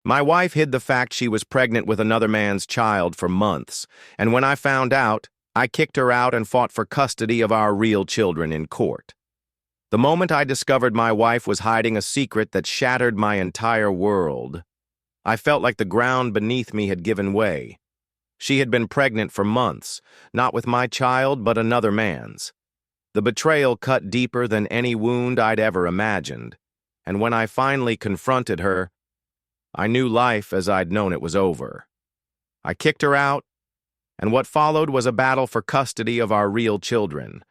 My wife hid the fact she was pregnant with another man's child for months, and when I found out, I kicked her out and fought for custody of our real children in court. The moment I discovered my wife was hiding a secret that shattered my entire world, I felt like the ground beneath me had given way. She had been pregnant for months, not with my child, but another man's. The betrayal cut deeper than any wound I'd ever imagined, and when I finally confronted her, I knew life as I'd known it was over. I kicked her out, and what followed was a battle for custody of our real children,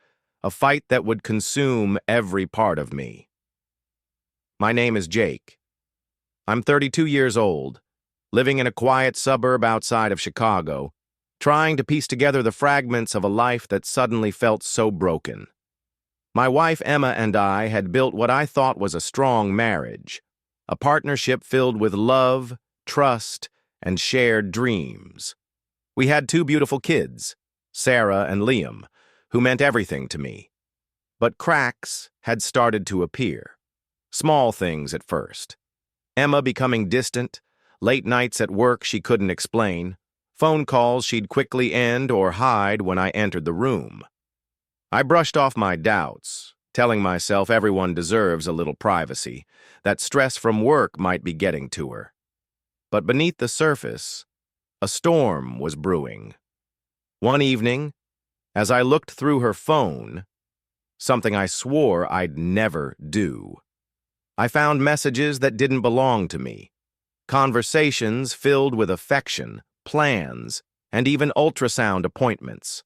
a fight that would consume every part of me. My name is Jake. I'm 32 years old, living in a quiet suburb outside of Chicago, trying to piece together the fragments of a life that suddenly felt so broken. My wife Emma and I had built what I thought was a strong marriage, a partnership filled with love, trust, and shared dreams. We had two beautiful kids, Sarah and Liam, who meant everything to me. But cracks had started to appear. Small things at first. Emma becoming distant, late nights at work she couldn't explain, phone calls she'd quickly end or hide when I entered the room. I brushed off my doubts, telling myself everyone deserves a little privacy, that stress from work might be getting to her. But beneath the surface, a storm was brewing. One evening, as I looked through her phone, something I swore I'd never do, I found messages that didn't belong to me, conversations filled with affection, plans, and even ultrasound appointments.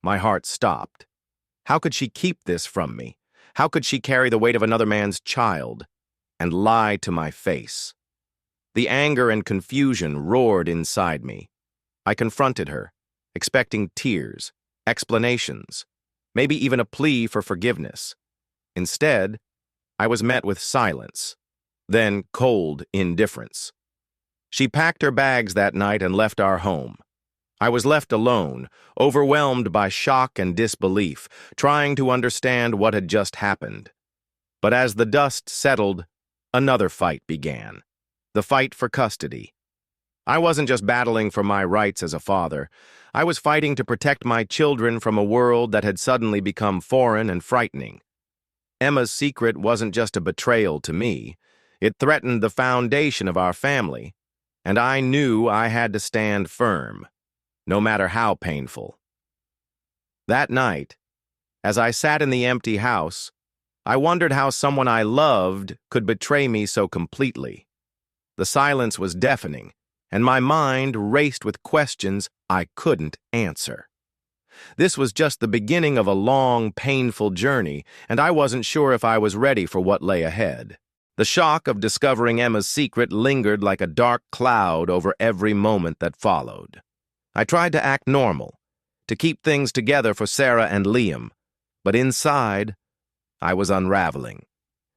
My heart stopped. How could she keep this from me? How could she carry the weight of another man's child and lie to my face? The anger and confusion roared inside me. I confronted her, expecting tears, explanations, maybe even a plea for forgiveness. Instead, I was met with silence, then cold indifference. She packed her bags that night and left our home. I was left alone, overwhelmed by shock and disbelief, trying to understand what had just happened. But as the dust settled, another fight began. The fight for custody. I wasn't just battling for my rights as a father. I was fighting to protect my children from a world that had suddenly become foreign and frightening. Emma's secret wasn't just a betrayal to me. It threatened the foundation of our family, and I knew I had to stand firm, no matter how painful. That night, as I sat in the empty house, I wondered how someone I loved could betray me so completely. The silence was deafening, and my mind raced with questions I couldn't answer. This was just the beginning of a long, painful journey, and I wasn't sure if I was ready for what lay ahead. The shock of discovering Emma's secret lingered like a dark cloud over every moment that followed. I tried to act normal, to keep things together for Sarah and Liam, but inside, I was unraveling.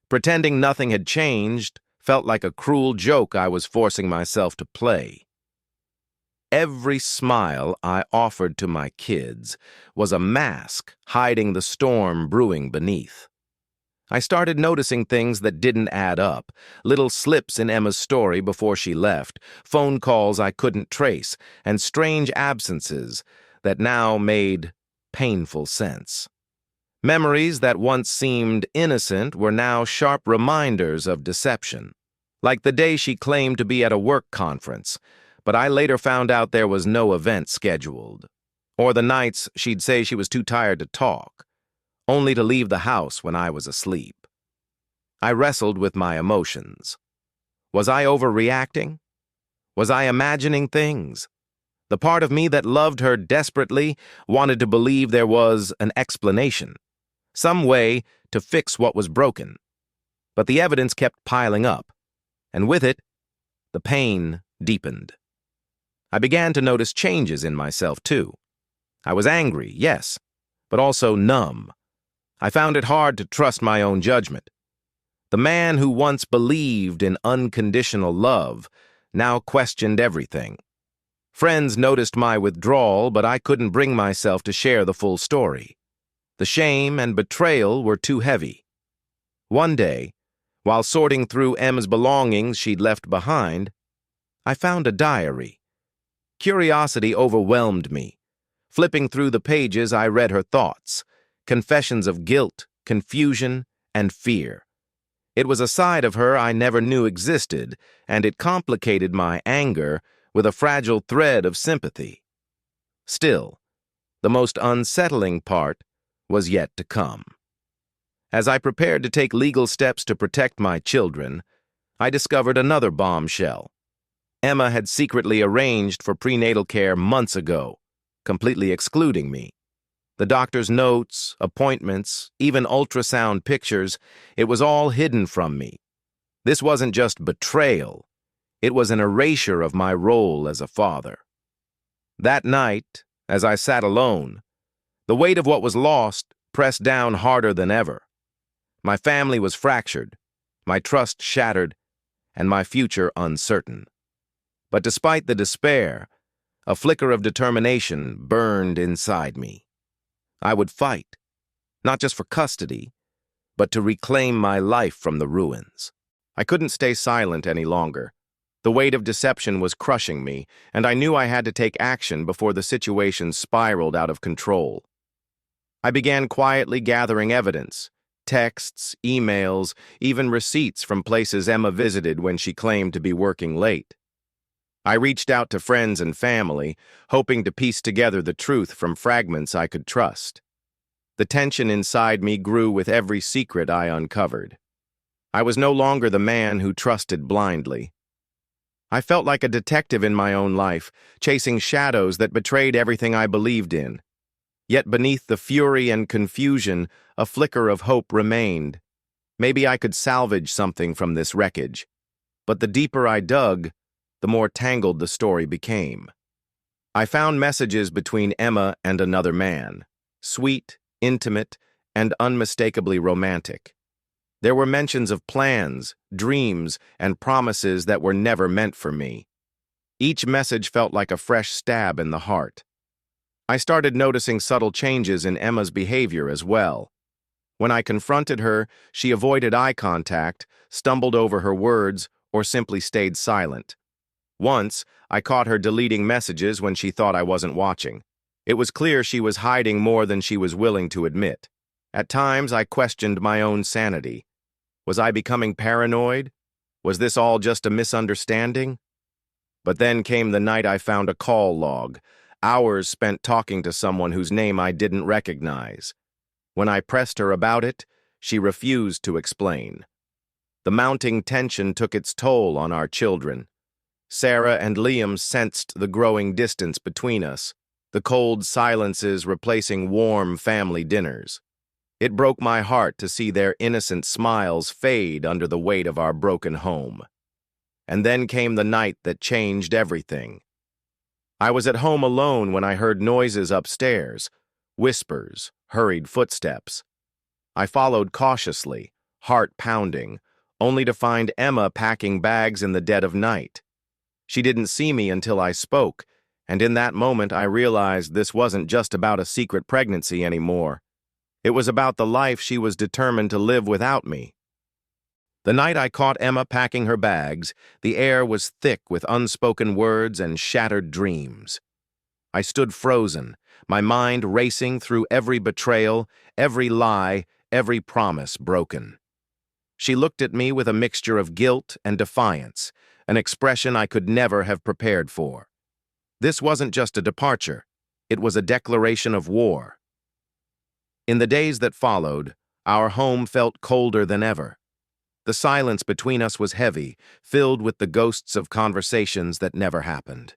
Pretending nothing had changed felt like a cruel joke I was forcing myself to play. Every smile I offered to my kids was a mask hiding the storm brewing beneath. I started noticing things that didn't add up, little slips in Emma's story before she left, phone calls I couldn't trace, and strange absences that now made painful sense. Memories that once seemed innocent were now sharp reminders of deception. Like the day she claimed to be at a work conference, but I later found out there was no event scheduled. Or the nights she'd say she was too tired to talk, only to leave the house when I was asleep. I wrestled with my emotions. Was I overreacting? Was I imagining things? The part of me that loved her desperately wanted to believe there was an explanation, some way to fix what was broken. But the evidence kept piling up, and with it, the pain deepened. I began to notice changes in myself, too. I was angry, yes, but also numb. I found it hard to trust my own judgment. The man who once believed in unconditional love now questioned everything. Friends noticed my withdrawal, but I couldn't bring myself to share the full story. The shame and betrayal were too heavy. One day, while sorting through Emma's belongings she'd left behind, I found a diary. Curiosity overwhelmed me. Flipping through the pages, I read her thoughts, confessions of guilt, confusion, and fear. It was a side of her I never knew existed, and it complicated my anger with a fragile thread of sympathy. Still, the most unsettling part was yet to come. As I prepared to take legal steps to protect my children, I discovered another bombshell. Emma had secretly arranged for prenatal care months ago, completely excluding me. The doctor's notes, appointments, even ultrasound pictures, it was all hidden from me. This wasn't just betrayal, it was an erasure of my role as a father. That night, as I sat alone, the weight of what was lost pressed down harder than ever. My family was fractured, my trust shattered, and my future uncertain. But despite the despair, a flicker of determination burned inside me. I would fight, not just for custody, but to reclaim my life from the ruins. I couldn't stay silent any longer. The weight of deception was crushing me, and I knew I had to take action before the situation spiraled out of control. I began quietly gathering evidence, texts, emails, even receipts from places Emma visited when she claimed to be working late. I reached out to friends and family, hoping to piece together the truth from fragments I could trust. The tension inside me grew with every secret I uncovered. I was no longer the man who trusted blindly. I felt like a detective in my own life, chasing shadows that betrayed everything I believed in. Yet beneath the fury and confusion, a flicker of hope remained. Maybe I could salvage something from this wreckage. But the deeper I dug, the more tangled the story became. I found messages between Emma and another man, sweet, intimate, and unmistakably romantic. There were mentions of plans, dreams, and promises that were never meant for me. Each message felt like a fresh stab in the heart. I started noticing subtle changes in Emma's behavior as well. When I confronted her, she avoided eye contact, stumbled over her words, or simply stayed silent. Once, I caught her deleting messages when she thought I wasn't watching. It was clear she was hiding more than she was willing to admit. At times, I questioned my own sanity. Was I becoming paranoid? Was this all just a misunderstanding? But then came the night I found a call log, hours spent talking to someone whose name I didn't recognize. When I pressed her about it, she refused to explain. The mounting tension took its toll on our children. Sarah and Liam sensed the growing distance between us, the cold silences replacing warm family dinners. It broke my heart to see their innocent smiles fade under the weight of our broken home. And then came the night that changed everything. I was at home alone when I heard noises upstairs, whispers, hurried footsteps. I followed cautiously, heart pounding, only to find Emma packing bags in the dead of night. She didn't see me until I spoke, and in that moment I realized this wasn't just about a secret pregnancy anymore. It was about the life she was determined to live without me. The night I caught Emma packing her bags, the air was thick with unspoken words and shattered dreams. I stood frozen, my mind racing through every betrayal, every lie, every promise broken. She looked at me with a mixture of guilt and defiance, an expression I could never have prepared for. This wasn't just a departure, it was a declaration of war. In the days that followed, our home felt colder than ever. The silence between us was heavy, filled with the ghosts of conversations that never happened.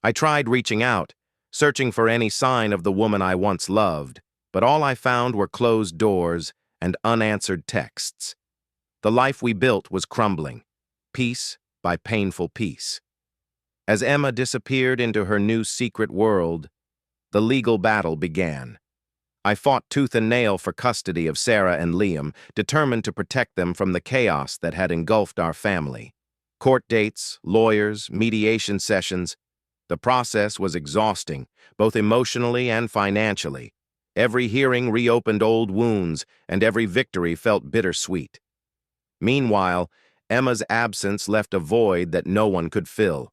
I tried reaching out, searching for any sign of the woman I once loved, but all I found were closed doors and unanswered texts. The life we built was crumbling, piece by painful piece. As Emma disappeared into her new secret world, the legal battle began. I fought tooth and nail for custody of Sarah and Liam, determined to protect them from the chaos that had engulfed our family. Court dates, lawyers, mediation sessions. The process was exhausting, both emotionally and financially. Every hearing reopened old wounds, and every victory felt bittersweet. Meanwhile, Emma's absence left a void that no one could fill.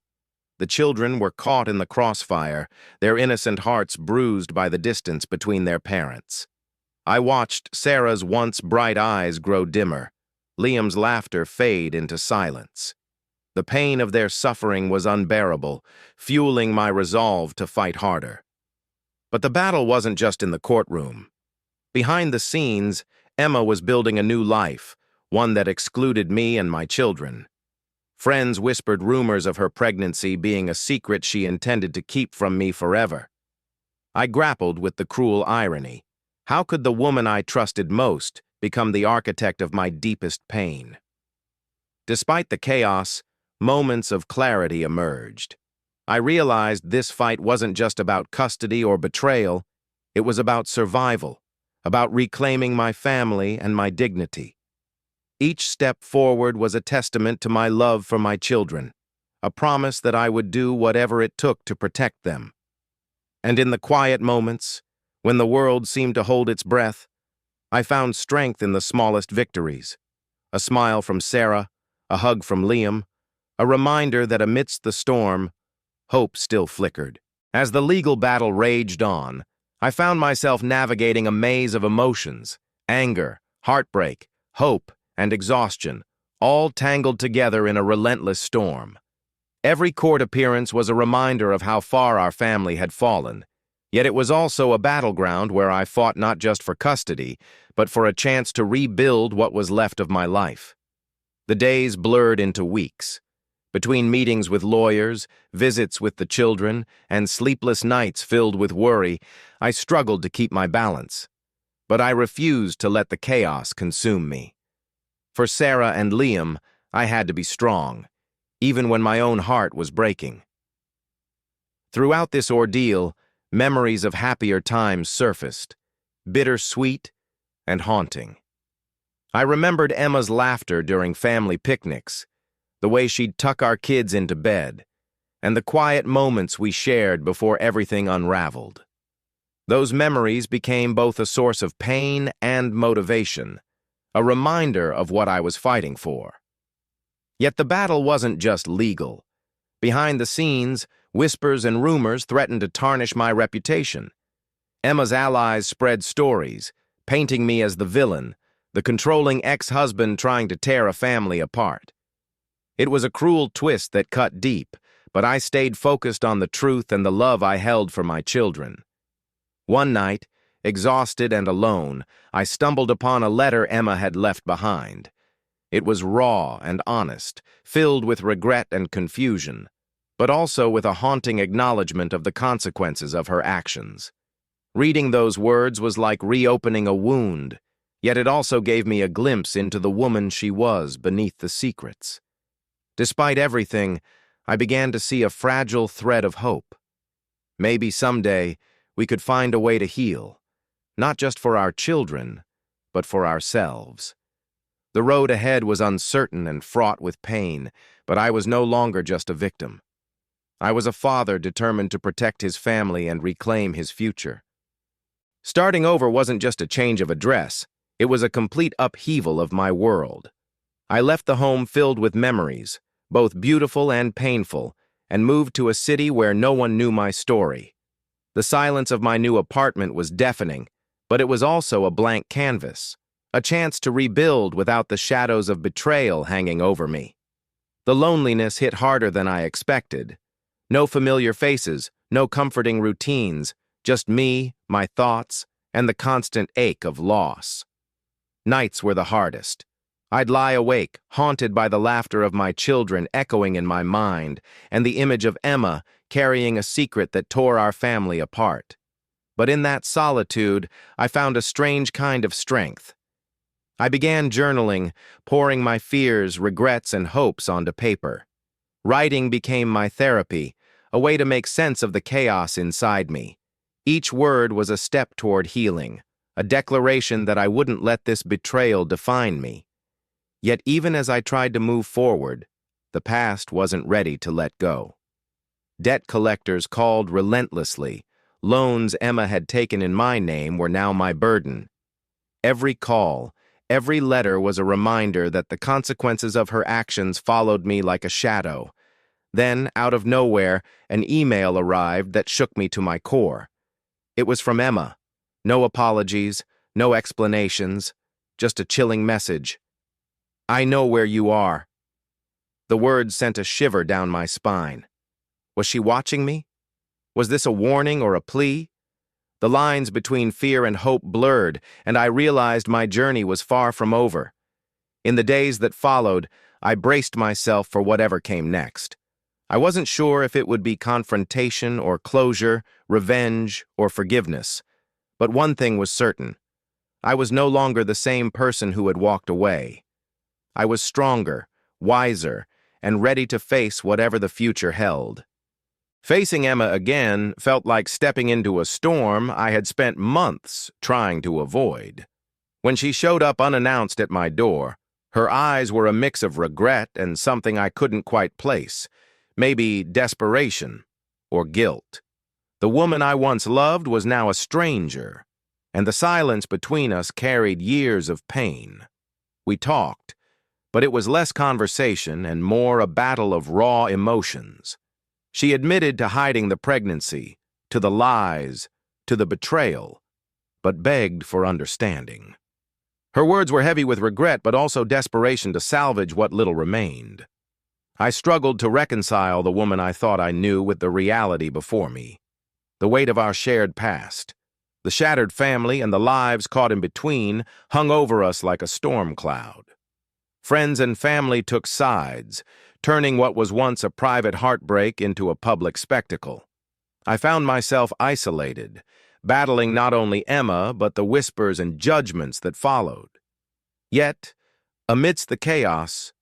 The children were caught in the crossfire, their innocent hearts bruised by the distance between their parents. I watched Sarah's once bright eyes grow dimmer, Liam's laughter fade into silence. The pain of their suffering was unbearable, fueling my resolve to fight harder. But the battle wasn't just in the courtroom. Behind the scenes, Emma was building a new life, one that excluded me and my children. Friends whispered rumors of her pregnancy being a secret she intended to keep from me forever. I grappled with the cruel irony. How could the woman I trusted most become the architect of my deepest pain? Despite the chaos, moments of clarity emerged. I realized this fight wasn't just about custody or betrayal, it was about survival, about reclaiming my family and my dignity. Each step forward was a testament to my love for my children, a promise that I would do whatever it took to protect them. And in the quiet moments, when the world seemed to hold its breath, I found strength in the smallest victories. A smile from Sarah, a hug from Liam, a reminder that amidst the storm, hope still flickered. As the legal battle raged on, I found myself navigating a maze of emotions, anger, heartbreak, hope, and exhaustion, all tangled together in a relentless storm. Every court appearance was a reminder of how far our family had fallen, yet it was also a battleground where I fought not just for custody, but for a chance to rebuild what was left of my life. The days blurred into weeks. Between meetings with lawyers, visits with the children, and sleepless nights filled with worry, I struggled to keep my balance. But I refused to let the chaos consume me. For Sarah and Liam, I had to be strong, even when my own heart was breaking. Throughout this ordeal, memories of happier times surfaced, bittersweet and haunting. I remembered Emma's laughter during family picnics, the way she'd tuck our kids into bed, and the quiet moments we shared before everything unraveled. Those memories became both a source of pain and motivation, a reminder of what I was fighting for. Yet the battle wasn't just legal. Behind the scenes, whispers and rumors threatened to tarnish my reputation. Emma's allies spread stories, painting me as the villain, the controlling ex-husband trying to tear a family apart. It was a cruel twist that cut deep, but I stayed focused on the truth and the love I held for my children. One night, exhausted and alone, I stumbled upon a letter Emma had left behind. It was raw and honest, filled with regret and confusion, but also with a haunting acknowledgement of the consequences of her actions. Reading those words was like reopening a wound, yet it also gave me a glimpse into the woman she was beneath the secrets. Despite everything, I began to see a fragile thread of hope. Maybe someday we could find a way to heal, not just for our children, but for ourselves. The road ahead was uncertain and fraught with pain, but I was no longer just a victim. I was a father determined to protect his family and reclaim his future. Starting over wasn't just a change of address, it was a complete upheaval of my world. I left the home filled with memories, both beautiful and painful, and moved to a city where no one knew my story. The silence of my new apartment was deafening, but it was also a blank canvas, a chance to rebuild without the shadows of betrayal hanging over me. The loneliness hit harder than I expected. No familiar faces, no comforting routines, just me, my thoughts, and the constant ache of loss. Nights were the hardest. I'd lie awake, haunted by the laughter of my children echoing in my mind, and the image of Emma carrying a secret that tore our family apart. But in that solitude, I found a strange kind of strength. I began journaling, pouring my fears, regrets, and hopes onto paper. Writing became my therapy, a way to make sense of the chaos inside me. Each word was a step toward healing, a declaration that I wouldn't let this betrayal define me. Yet even as I tried to move forward, the past wasn't ready to let go. Debt collectors called relentlessly. Loans Emma had taken in my name were now my burden. Every call, Every letter was a reminder that the consequences of her actions followed me like a shadow. Then, out of nowhere, an email arrived that shook me to my core. It was from Emma. No apologies, no explanations, just a chilling message. "I know where you are." The words sent a shiver down my spine. Was she watching me? Was this a warning or a plea? The lines between fear and hope blurred, and I realized my journey was far from over. In the days that followed, I braced myself for whatever came next. I wasn't sure if it would be confrontation or closure, revenge or forgiveness. But one thing was certain. I was no longer the same person who had walked away. I was stronger, wiser, and ready to face whatever the future held. Facing Emma again felt like stepping into a storm I had spent months trying to avoid. When she showed up unannounced at my door, her eyes were a mix of regret and something I couldn't quite place, maybe desperation or guilt. The woman I once loved was now a stranger, and the silence between us carried years of pain. We talked, but it was less conversation and more a battle of raw emotions. She admitted to hiding the pregnancy, to the lies, to the betrayal, but begged for understanding. Her words were heavy with regret, but also desperation to salvage what little remained. I struggled to reconcile the woman I thought I knew with the reality before me. The weight of our shared past, the shattered family, and the lives caught in between hung over us like a storm cloud. Friends and family took sides, turning what was once a private heartbreak into a public spectacle. I found myself isolated, battling not only Emma, but the whispers and judgments that followed. Yet, amidst the chaos,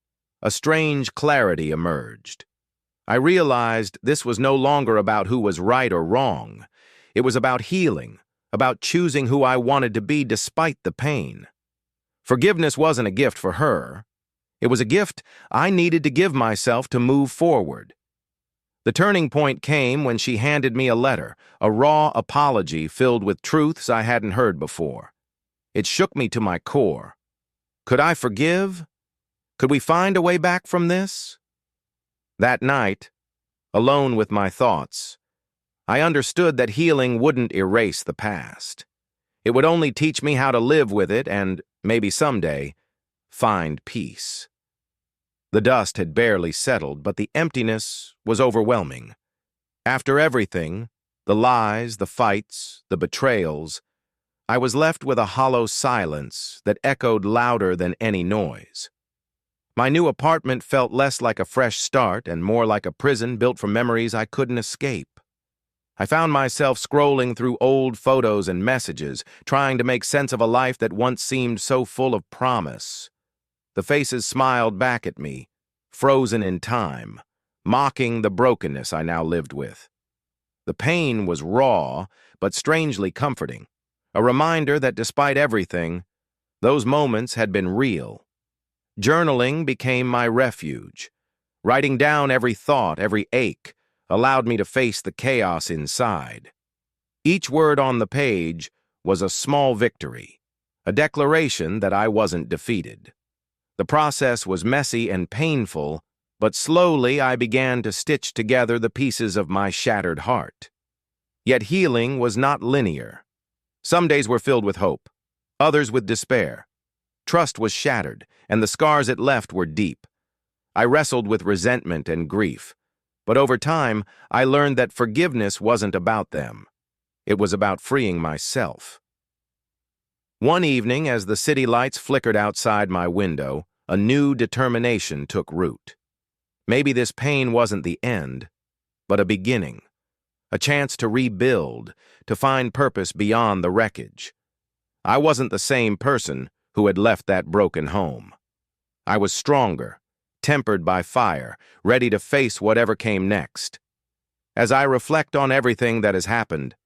a strange clarity emerged. I realized this was no longer about who was right or wrong. It was about healing, about choosing who I wanted to be despite the pain. Forgiveness wasn't a gift for her. It was a gift I needed to give myself to move forward. The turning point came when she handed me a letter, a raw apology filled with truths I hadn't heard before. It shook me to my core. Could I forgive? Could we find a way back from this? That night, alone with my thoughts, I understood that healing wouldn't erase the past. It would only teach me how to live with it and, maybe someday, find peace. The dust had barely settled, but the emptiness was overwhelming. After everything, the lies, the fights, the betrayals, I was left with a hollow silence that echoed louder than any noise. My new apartment felt less like a fresh start and more like a prison built from memories I couldn't escape. I found myself scrolling through old photos and messages, trying to make sense of a life that once seemed so full of promise. The faces smiled back at me, frozen in time, mocking the brokenness I now lived with. The pain was raw, but strangely comforting, a reminder that despite everything, those moments had been real. Journaling became my refuge. Writing down every thought, every ache, allowed me to face the chaos inside. Each word on the page was a small victory, a declaration that I wasn't defeated. The process was messy and painful, but slowly I began to stitch together the pieces of my shattered heart. Yet healing was not linear. Some days were filled with hope, others with despair. Trust was shattered, and the scars it left were deep. I wrestled with resentment and grief, but over time, I learned that forgiveness wasn't about them. It was about freeing myself. One evening, as the city lights flickered outside my window, a new determination took root. Maybe this pain wasn't the end, but a beginning. A chance to rebuild, to find purpose beyond the wreckage. I wasn't the same person who had left that broken home. I was stronger, tempered by fire, ready to face whatever came next. As I reflect on everything that has happened,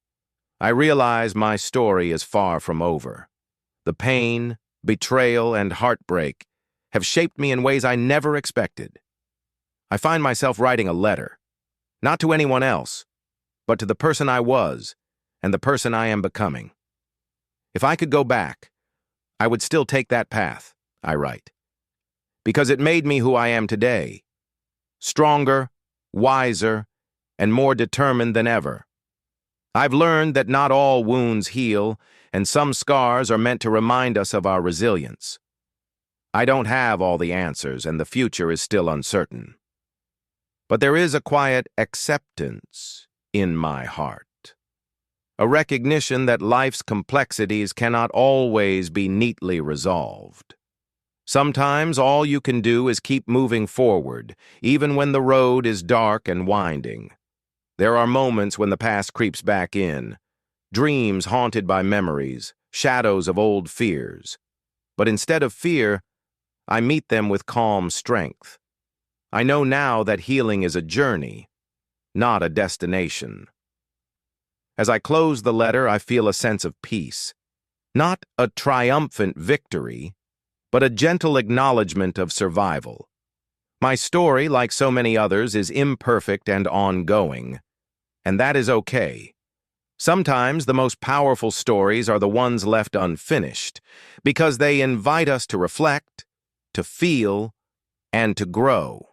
I realize my story is far from over. The pain, betrayal, and heartbreak have shaped me in ways I never expected. I find myself writing a letter, not to anyone else, but to the person I was and the person I am becoming. If I could go back, I would still take that path, I write, because it made me who I am today, stronger, wiser, and more determined than ever. I've learned that not all wounds heal, and some scars are meant to remind us of our resilience. I don't have all the answers, and the future is still uncertain. But there is a quiet acceptance in my heart, a recognition that life's complexities cannot always be neatly resolved. Sometimes all you can do is keep moving forward, even when the road is dark and winding. There are moments when the past creeps back in, dreams haunted by memories, shadows of old fears. But instead of fear, I meet them with calm strength. I know now that healing is a journey, not a destination. As I close the letter, I feel a sense of peace. Not a triumphant victory, but a gentle acknowledgement of survival. My story, like so many others, is imperfect and ongoing, and that is okay. Sometimes the most powerful stories are the ones left unfinished, because they invite us to reflect, to feel, and to grow.